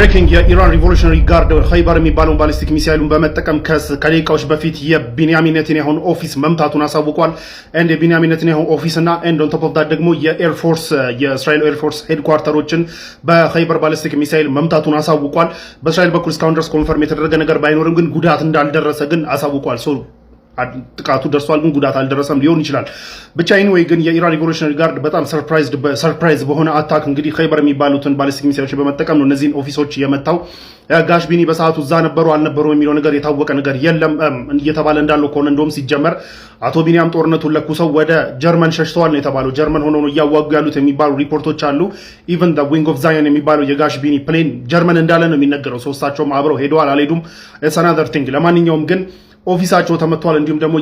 ብሬኪንግ የኢራን ሪቮሉሽነሪ ጋርድ ኸይበር የሚባለውን ባሊስቲክ ሚሳይሉን በመጠቀም ከደቂቃዎች በፊት የቢንያሚን ኔታንያሁን ኦፊስ መምታቱን አሳውቋል። ኤንድ የቢንያሚን ኔታንያሁን ኦፊስ እና ኤንድ ኦን ቶፕ ኦፍ ዳት ደግሞ የእስራኤል ኤርፎርስ ሄድኳርተሮችን በኸይበር ባሊስቲክ ሚሳይል መምታቱን አሳውቋል። በእስራኤል በኩል እስካሁን ድረስ ኮንፈርም የተደረገ ነገር ባይኖርም ግን ጉዳት እንዳልደረሰ ግን አሳውቋል። ጥቃቱ ደርሷል ግን ጉዳት አልደረሰም ሊሆን ይችላል። ብቻ ኤኒዌይ ግን የኢራን ሪቮሉሽነሪ ጋርድ በጣም ሰርፕራይዝ በሆነ አታክ እንግዲህ ኸይበር የሚባሉትን ባሊስቲክ ሚሳይሎችን በመጠቀም ነው እነዚህን ኦፊሶች የመታው። ጋሽ ቢኒ በሰዓቱ እዛ ነበሩ አልነበሩ የሚለው ነገር የታወቀ ነገር የለም። እየተባለ እንዳለው ከሆነ እንደውም ሲጀመር አቶ ቢኒያም ጦርነቱን ለኩሰው ወደ ጀርመን ሸሽተዋል ነው የተባለው። ጀርመን ሆኖ ነው እያዋጉ ያሉት የሚባሉ ሪፖርቶች አሉ። ኢቨን ዘ ዊንግ ኦፍ ዛየን የሚባለው የጋሽ ቢኒ ፕሌን ጀርመን እንዳለ ነው የሚነገረው። ሶስታቸውም አብረው ሄደዋል አልሄዱም ኢትስ አናዘር ቲንግ። ለማንኛውም ግን ኦፊሳቸው ተመቷል። እንዲሁም ደግሞ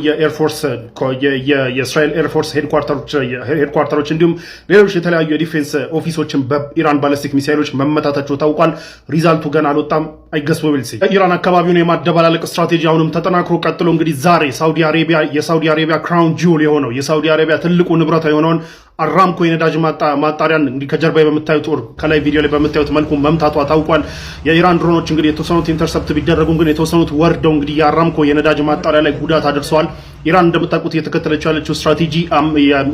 የእስራኤል ኤርፎርስ ሄድኳርተሮች እንዲሁም ሌሎች የተለያዩ የዲፌንስ ኦፊሶችን በኢራን ባሊስቲክ ሚሳይሎች መመታታቸው ታውቋል። ሪዛልቱ ገና አልወጣም። አይገስ ዊል ሲ። ኢራን አካባቢውን የማደባላለቅ ስትራቴጂ አሁንም ተጠናክሮ ቀጥሎ እንግዲህ ዛሬ የሳውዲ አረቢያ ክራውን ጁል የሆነው የሳውዲ አረቢያ ትልቁ ንብረት የሆነውን አራምኮ የነዳጅ ማጣሪያን እንግዲህ ከጀርባ በምታዩት ጦር ከላይ ቪዲዮ ላይ በምታዩት መልኩ መምታቷ ታውቋል። የኢራን ድሮኖች እንግዲህ የተወሰኑት ኢንተርሰፕት ቢደረጉም ግን የተወሰኑት ወርደው እንግዲህ የአራምኮ የነዳጅ ማጣሪያ ላይ ጉዳት አድርሰዋል። ኢራን እንደምታውቁት እየተከተለችው ያለችው ስትራቴጂ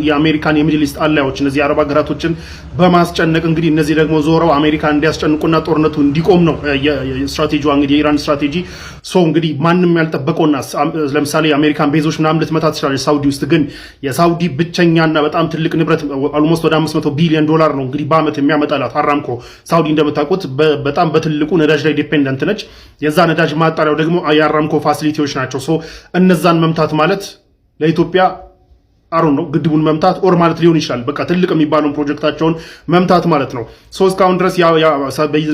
የአሜሪካን የሚድል ኢስት አላዮች እነዚህ አረብ ሀገራቶችን በማስጨነቅ እንግዲህ እነዚህ ደግሞ ዞረው አሜሪካን እንዲያስጨንቁና ጦርነቱ እንዲቆም ነው ስትራቴጂዋ እንግዲህ የኢራን ስትራቴጂ። እንግዲህ ማንም ያልጠበቀውና ለምሳሌ የአሜሪካን ቤዞች ምናምን ልትመታ ትችላለች ሳውዲ ውስጥ። ግን የሳውዲ ብቸኛና በጣም ትልቅ ንብረት ኦልሞስት ወደ $500 ቢሊዮን ነው እንግዲህ በአመት የሚያመጣላት አራምኮ። ሳውዲ እንደምታውቁት በጣም በትልቁ ነዳጅ ላይ ዲፔንደንት ነች። የዛ ነዳጅ ማጣሪያው ደግሞ የአራምኮ ፋሲሊቲዎች ናቸው። እነዛን መምታት ማለት ለኢትዮጵያ አሩን ነው ግድቡን መምታት ኦር ማለት ሊሆን ይችላል። በቃ ትልቅ የሚባለውን ፕሮጀክታቸውን መምታት ማለት ነው። እስካሁን ድረስ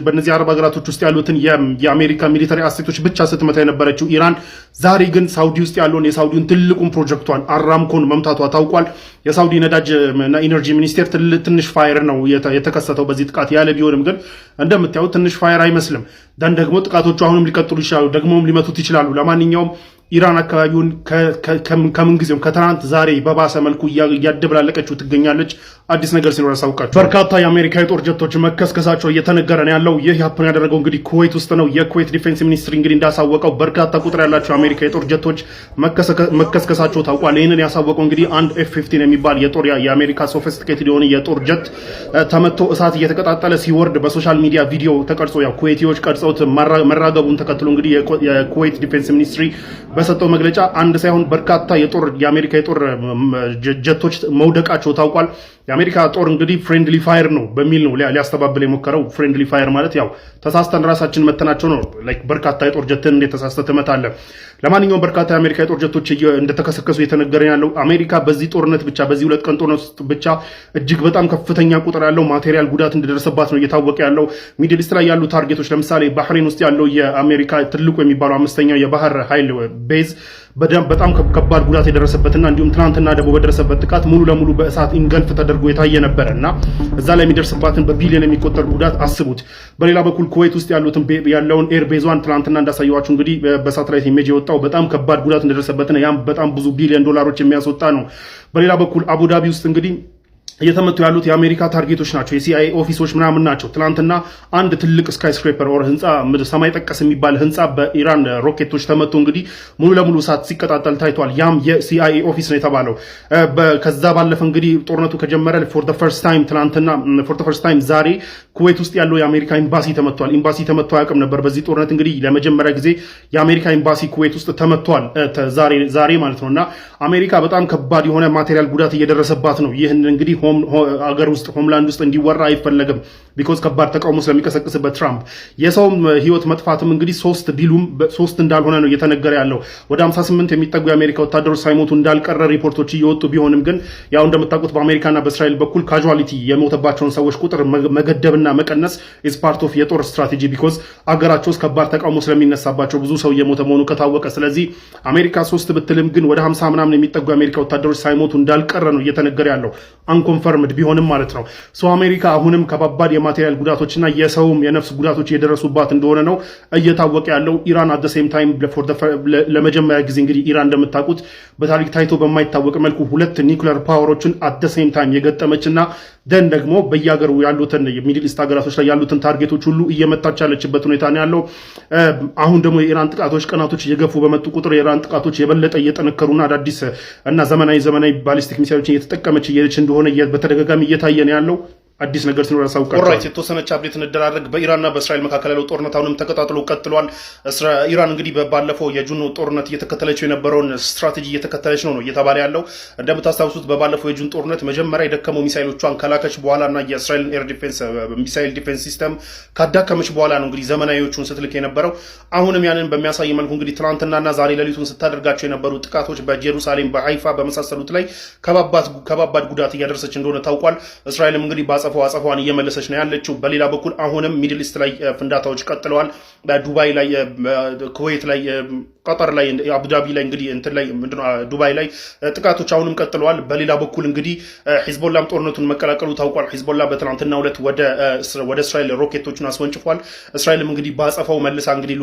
በእነዚህ አረብ ሀገራቶች ውስጥ ያሉትን የአሜሪካ ሚሊታሪ አሴቶች ብቻ ስትመታ የነበረችው ኢራን ዛሬ ግን ሳውዲ ውስጥ ያለውን የሳውዲውን ትልቁን ፕሮጀክቷን አራምኮን መምታቷ ታውቋል። የሳውዲ ነዳጅ እና ኢነርጂ ሚኒስቴር ትንሽ ፋየር ነው የተከሰተው በዚህ ጥቃት ያለ ቢሆንም ግን እንደምታዩት ትንሽ ፋየር አይመስልም። ደግሞ ጥቃቶቹ አሁንም ሊቀጥሉ ይችላሉ፣ ደግሞም ሊመቱት ይችላሉ። ለማንኛውም ኢራን አካባቢውን ከምንጊዜውም ከትናንት ዛሬ በባሰ መልኩ እያደበላለቀችው ትገኛለች። አዲስ ነገር ሲኖር ያሳውቃችሁ። በርካታ የአሜሪካ የጦር ጀቶች መከስከሳቸው እየተነገረ ነው ያለው። ይህ ያፕን ያደረገው እንግዲህ ኩዌት ውስጥ ነው። የኩዌት ዲፌንስ ሚኒስትሪ እንግዲህ እንዳሳወቀው በርካታ ቁጥር ያላቸው የአሜሪካ የጦር ጀቶች መከስከሳቸው ታውቋል። ይህንን ያሳወቀው እንግዲህ አንድ F-15 የሚባል የአሜሪካ ሶፊስቲኬትድ የሆነ የጦር ጀት ተመቶ እሳት እየተቀጣጠለ ሲወርድ በሶሻል ሚዲያ ቪዲዮ ተቀርጾ ኩዌቲዎች ቀርጸውት መራገቡን ተከትሎ እንግዲህ የኩዌት ዲፌንስ ሚኒስትሪ በሰጠው መግለጫ አንድ ሳይሆን በርካታ የአሜሪካ የጦር ጀቶች መውደቃቸው ታውቋል። የአሜሪካ ጦር እንግዲህ ፍሬንድሊ ፋየር ነው በሚል ነው ሊያስተባብል የሞከረው። ፍሬንድሊ ፋየር ማለት ያው ተሳስተን ራሳችን መተናቸው ነው። በርካታ የጦር ጀትን እንዴት ተሳስተህ ትመታለህ? ለማንኛውም በርካታ የአሜሪካ የጦር ጀቶች እንደተከሰከሱ እየተነገረ ያለው አሜሪካ በዚህ ጦርነት ብቻ በዚህ 2 ቀን ጦርነት ውስጥ ብቻ እጅግ በጣም ከፍተኛ ቁጥር ያለው ማቴሪያል ጉዳት እንደደረሰባት ነው እየታወቀ ያለው። ሚድል ኢስት ላይ ያሉ ታርጌቶች ለምሳሌ ባህሬን ውስጥ ያለው የአሜሪካ ትልቁ የሚባለው 5ኛው የባህር ኃይል ቤዝ በጣም ከባድ ጉዳት የደረሰበትና እንዲሁም ትናንትና ደግሞ በደረሰበት ጥቃት ሙሉ ለሙሉ በእሳት ኢንገልፍ ተደርጎ የታየ ነበርና እዛ ላይ የሚደርስባትን በቢሊዮን የሚቆጠር ጉዳት አስቡት። በሌላ በኩል ኩዌት ውስጥ ያለውን ኤር ቤዟን ትናንትና እንዳሳየዋችሁ እንግዲህ በሳተላይት ኢሜጅ የወጣው በጣም ከባድ ጉዳት እንደደረሰበትና ያም በጣም ብዙ ቢሊዮን ዶላሮች የሚያስወጣ ነው። በሌላ በኩል አቡዳቢ ውስጥ እንግዲህ እየተመቱ ያሉት የአሜሪካ ታርጌቶች ናቸው። የሲአይኤ ኦፊሶች ምናምን ናቸው። ትናንትና አንድ ትልቅ ስካይ ስክሬፐር ኦር ህንፃ ሰማይ ጠቀስ የሚባል ህንፃ በኢራን ሮኬቶች ተመቶ እንግዲህ ሙሉ ለሙሉ እሳት ሲቀጣጠል ታይቷል። ያም የሲአይኤ ኦፊስ ነው የተባለው። ከዛ ባለፈ እንግዲህ ጦርነቱ ከጀመረ ፎር ዘ ፈርስት ታይም ዛሬ ኩዌት ውስጥ ያለው የአሜሪካ ኤምባሲ ተመቷል። ኤምባሲ ተመቶ አያውቅም ነበር በዚህ ጦርነት። እንግዲህ ለመጀመሪያ ጊዜ የአሜሪካ ኤምባሲ ኩዌት ውስጥ ተመቷል ዛሬ ማለት ነውና አሜሪካ በጣም ከባድ የሆነ ማቴሪያል ጉዳት እየደረሰባት ነው። ይህን እንግዲህ አገር ውስጥ ሆምላንድ ውስጥ እንዲወራ አይፈለግም። ቢኮዝ ከባድ ተቃውሞ ስለሚቀሰቅስበት ትራምፕ የሰውም ህይወት መጥፋትም እንግዲህ 3 እንዳልሆነ ነው እየተነገረ ያለው። ወደ 58 የሚጠጉ የአሜሪካ ወታደሮች ሳይሞቱ እንዳልቀረ ሪፖርቶች እየወጡ ቢሆንም ግን ያው እንደምታውቁት በአሜሪካና በእስራኤል በኩል ካዡዋሊቲ የሞተባቸውን ሰዎች ቁጥር መገደብና መቀነስ ኢዝ ፓርት ኦፍ የጦር ስትራቴጂ። ቢኮዝ አገራቸው ውስጥ ከባድ ተቃውሞ ስለሚነሳባቸው ብዙ ሰው እየሞተ መሆኑ ከታወቀ፣ ስለዚህ አሜሪካ 3 ብትልም ግን ወደ 50 ምናምን የሚጠጉ የአሜሪካ ወታደሮች ሳይሞቱ እንዳልቀረ ነው እየተነገረ ያለው። አንኮንፈርምድ ቢሆንም ማለት ነው። አሜሪካ አሁንም ከባባድ የማቴሪያል ጉዳቶችና የሰውም የነፍስ ጉዳቶች እየደረሱባት እንደሆነ ነው እየታወቀ ያለው። ኢራን አት ዘ ሴም ታይም ለመጀመሪያ ጊዜ እንግዲህ ኢራን እንደምታውቁት በታሪክ ታይቶ በማይታወቅ መልኩ ሁለት ኒውክሌር ፓወሮችን አት ዘ ሴም ታይም የገጠመችና ደን ደግሞ በየሀገሩ ያሉትን የሚድል ኢስት ሀገራቶች ላይ ያሉትን ታርጌቶች ሁሉ እየመታች ያለችበት ሁኔታ ነው ያለው። አሁን ደግሞ የኢራን ጥቃቶች ቀናቶች እየገፉ በመጡ ቁጥር የኢራን ጥቃቶች የበለጠ እየጠነከሩና አዳዲስ እና ዘመናዊ ባሊስቲክ ሚሳይሎችን እየተጠቀመች እየሄደች እንደሆነ በተደጋጋሚ እየታየ ነው ያለው። አዲስ ነገር ሲኖር ያሳውቃል። ኦልራይት የተወሰነች አፕዴት እንደራረግ። በኢራንና በእስራኤል መካከል ያለው ጦርነት አሁንም ተቀጣጥሎ ቀጥሏል። ኢራን እንግዲህ በባለፈው የጁን ጦርነት እየተከተለችው የነበረውን ስትራቴጂ እየተከተለች ነው እየተባለ ያለው። እንደምታስታውሱት በባለፈው የጁን ጦርነት መጀመሪያ የደከመው ሚሳይሎቿን ከላከች በኋላና የእስራኤልን ኤር ዲፌንስ ሚሳይል ዲፌንስ ሲስተም ካዳከመች በኋላ ነው እንግዲህ ዘመናዊዎቹን ስትልክ የነበረው። አሁንም ያንን በሚያሳይ መልኩ እንግዲህ ትናንትናና ዛሬ ሌሊቱን ስታደርጋቸው የነበሩ ጥቃቶች በጀሩሳሌም በሃይፋ በመሳሰሉት ላይ ከባባድ ጉዳት እያደረሰች እንደሆነ ታውቋል። እስራኤልም እንግዲህ አጸፋዋን እየመለሰች ነው ያለችው። በሌላ በኩል አሁንም ሚድል ኢስት ላይ ፍንዳታዎች ቀጥለዋል። በዱባይ ላይ፣ ኩዌት ላይ፣ ቀጠር ላይ፣ አቡዳቢ ላይ እንግዲህ እንትን ላይ ዱባይ ላይ ጥቃቶች አሁንም ቀጥለዋል። በሌላ በኩል እንግዲህ ሂዝቦላም ጦርነቱን መቀላቀሉ ታውቋል። ሂዝቦላ በትናንትናው ዕለት ወደ እስራኤል ሮኬቶችን አስወንጭፏል። እስራኤልም እንግዲህ በአጸፋው መልሳ እንግዲህ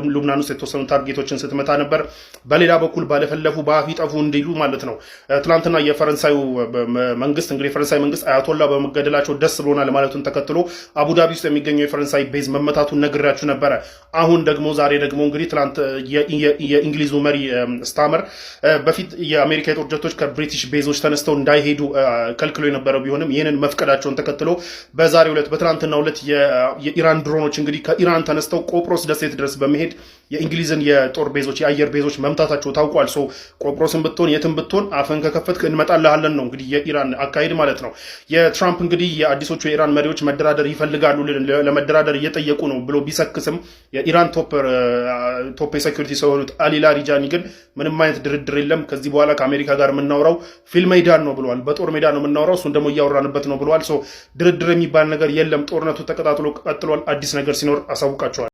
ሉብናን ውስጥ የተወሰኑ ታርጌቶችን ስትመታ ነበር። በሌላ በኩል ባለፈለፉ በአፍ ይጠፉ እንዲሉ ማለት ነው። ትናንትና የፈረንሳዩ መንግስት እንግዲህ የፈረንሳይ መንግስት አያቶላ በመገደላቸው ደስ ብሎናል ማለቱን ተከትሎ አቡዳቢ ውስጥ የሚገኘው የፈረንሳይ ቤዝ መመታቱን ነግራችሁ ነበረ። አሁን ደግሞ ዛሬ ደግሞ እንግዲህ ትናንት የእንግሊዙ መሪ ስታመር በፊት የአሜሪካ የጦር ጀቶች ከብሪቲሽ ቤዞች ተነስተው እንዳይሄዱ ከልክሎ የነበረው ቢሆንም ይህንን መፍቀዳቸውን ተከትሎ በዛሬው ዕለት በትናንትናው ዕለት የኢራን ድሮኖች እንግዲህ ከኢራን ተነስተው ቆጵሮስ ደሴት ድረስ በመሄድ የእንግሊዝን የጦር ቤዞች የአየር ቤዞች መምታታቸው ታውቋል። ቆጵሮስን ብትሆን የትም ብትሆን አፈን ከከፈትክ እንመጣልሃለን ነው እንግዲህ የኢራን አካሄድ ማለት ነው። የትራምፕ እንግዲህ የአዲሶቹ የኢራን መሪዎች መደራደር ይፈልጋሉ፣ ለመደራደር እየጠየቁ ነው ብሎ ቢሰክስም የኢራን ቶፕ የሴኩሪቲ ሰው የሆኑት አሊ ላሪጃኒ ግን ምንም አይነት ድርድር የለም፣ ከዚህ በኋላ ከአሜሪካ ጋር የምናወራው ፊልም ሜዳን ነው ብለዋል። በጦር ሜዳ ነው የምናወራው፣ እሱን ደግሞ እያወራንበት ነው ብለዋል። ድርድር የሚባል ነገር የለም። ጦርነቱ ተቀጣጥሎ ቀጥሏል። አዲስ ነገር ሲኖር አሳውቃቸዋል።